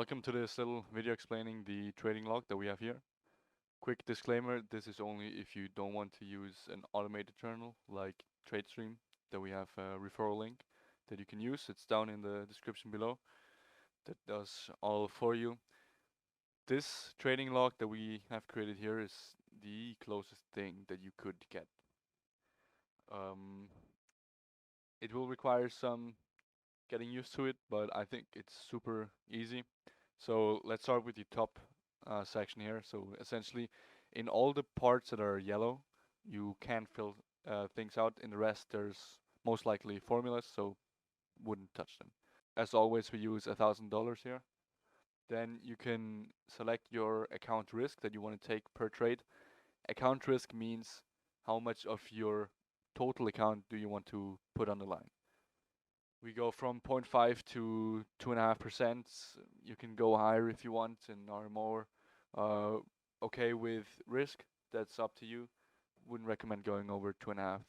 Welcome to this little video explaining the trading log that we have here. Quick disclaimer, this is only if you don't want to use an automated journal like TradeStream, that we have a referral link that you can use. It's down in the description below. That does all for you. This trading log that we have created here is the closest thing that you could get. It will require some getting used to it, but I think it's super easy. So let's start with the top section here. So essentially, in all the parts that are yellow, you can fill things out. In the rest, there's most likely formulas, so wouldn't touch them. As always, we use $1,000 here. Then you can select your account risk that you want to take per trade. Account risk means how much of your total account do you want to put on the line. We go from 0.5 to 2.5%. You can go higher if you want and are more uh, okay with risk. That's up to you. Wouldn't recommend going over 2.5,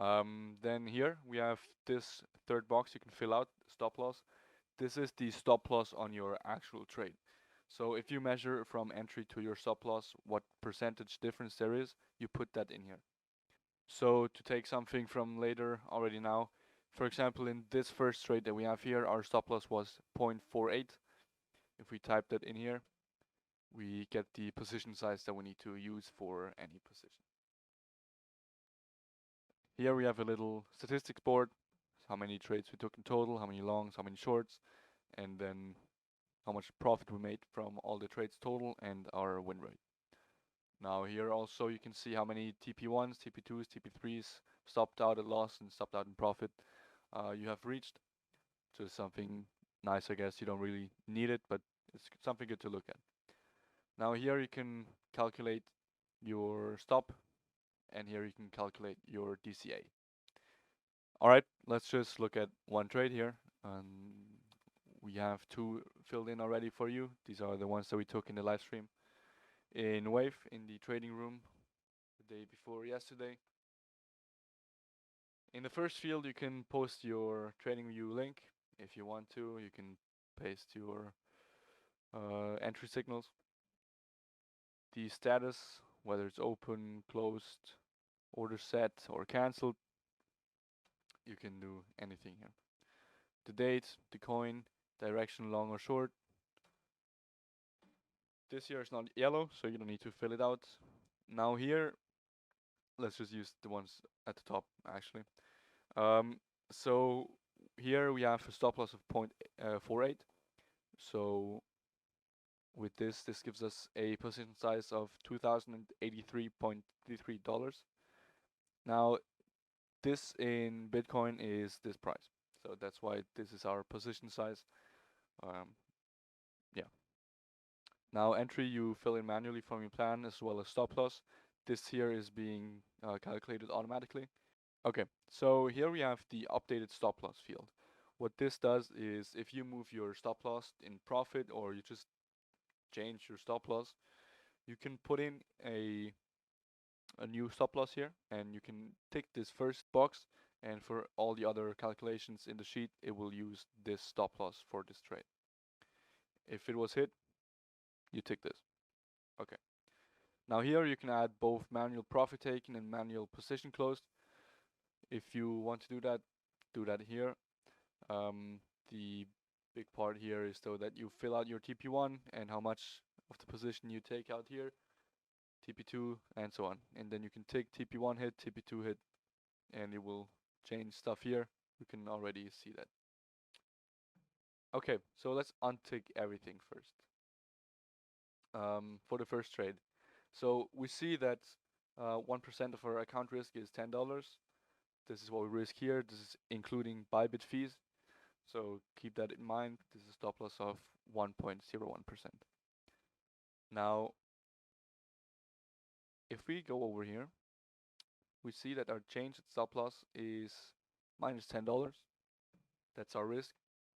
3%. Then here we have this third box you can fill out, stop loss. This is the stop loss on your actual trade. So if you measure from entry to your stop loss, what percentage difference there is, you put that in here. So to take something from later already now, for example, in this first trade that we have here, our stop loss was 0.48. If we type that in here, we get the position size that we need to use for any position. Here we have a little statistics board, how many trades we took in total, how many longs, how many shorts, and then how much profit we made from all the trades total and our win rate. Now here also you can see how many TP1s, TP2s, TP3s, stopped out at loss and stopped out in profit you have reached. So something nice, I guess. You don't really need it, but it's something good to look at. Now here you can calculate your stop, and here you can calculate your DCA. Alright, let's just look at one trade here. We have two filled in already for you. These are the ones that we took in the live stream in Wave in the trading room the day before yesterday. In the first field, you can post your TradingView link if you want to. You can paste your entry signals, the status, whether it's open, closed, order set, or cancelled. You can do anything here. The date, the coin, direction, long or short. This here is not yellow, so you don't need to fill it out. Now here, let's just use the ones at the top actually. So here we have a stop loss of 0.48. So with this gives us a position size of $2,083.33. Now this in Bitcoin is this price. So that's why this is our position size. Yeah. Now entry you fill in manually from your plan as well as stop loss. This here is being calculated automatically. Okay, so here we have the updated stop loss field. What this does is if you move your stop loss in profit or you just change your stop loss, you can put in a new stop loss here and you can tick this first box, and for all the other calculations in the sheet it will use this stop loss for this trade. If it was hit, you tick this. Okay. Now here you can add both manual profit taken and manual position closed. If you want to do that here. The big part here is though that you fill out your TP1 and how much of the position you take out here, TP2 and so on. And then you can take TP1 hit, TP2 hit, and it will change stuff here. You can already see that. Okay, so let's untick everything first. For the first trade. So we see that 1% of our account risk is $10. This is what we risk here. This is including Bybit fees. So keep that in mind. This is a stop loss of 1.01%. Now, if we go over here, we see that our change at stop loss is minus $10. That's our risk.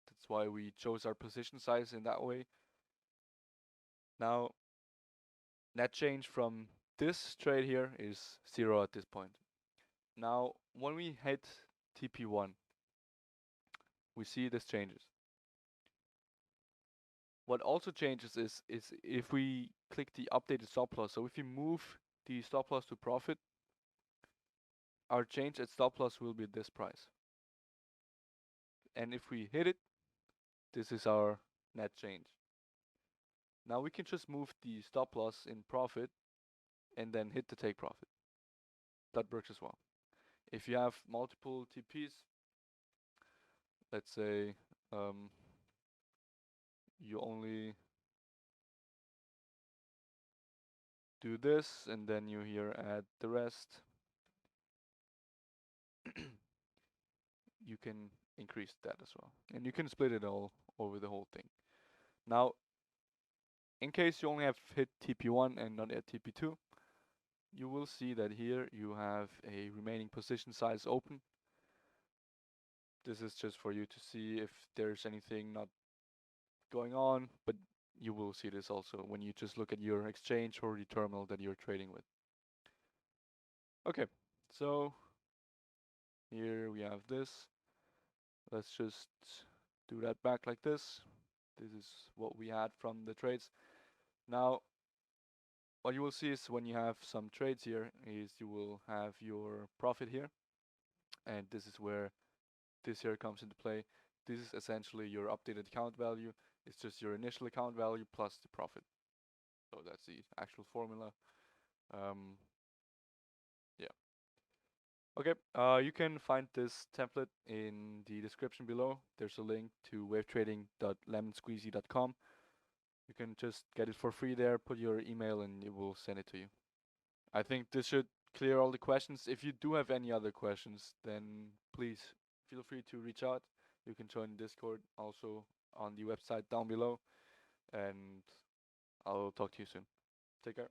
That's why we chose our position size in that way. Now, net change from this trade here is 0 at this point. Now, when we hit TP1, we see this changes. What also changes is if we click the updated stop loss. So if you move the stop loss to profit, our change at stop loss will be this price. And if we hit it, this is our net change. Now we can just move the stop loss in profit and then hit the take profit. That works as well. If you have multiple TPs, let's say you only do this and then you here add the rest, you can increase that as well. And you can split it all over the whole thing. Now, in case you only have hit TP1 and not at TP2, you will see that here you have a remaining position size open. This is just for you to see if there's anything not going on, but you will see this also when you just look at your exchange or the terminal that you're trading with. Okay, so here we have this. Let's just do that back like this. This is what we had from the trades. Now, what you will see is when you have some trades here is you will have your profit here, and this is where this here comes into play. This is essentially your updated account value. It's just your initial account value plus the profit. So that's the actual formula. Yeah. Okay, you can find this template in the description below. There's a link to wavetrading.lemonsqueezy.com. You can just get it for free there, put your email, and it will send it to you. I think this should clear all the questions. If you do have any other questions, then please feel free to reach out. You can join Discord also on the website down below, and I'll talk to you soon. Take care.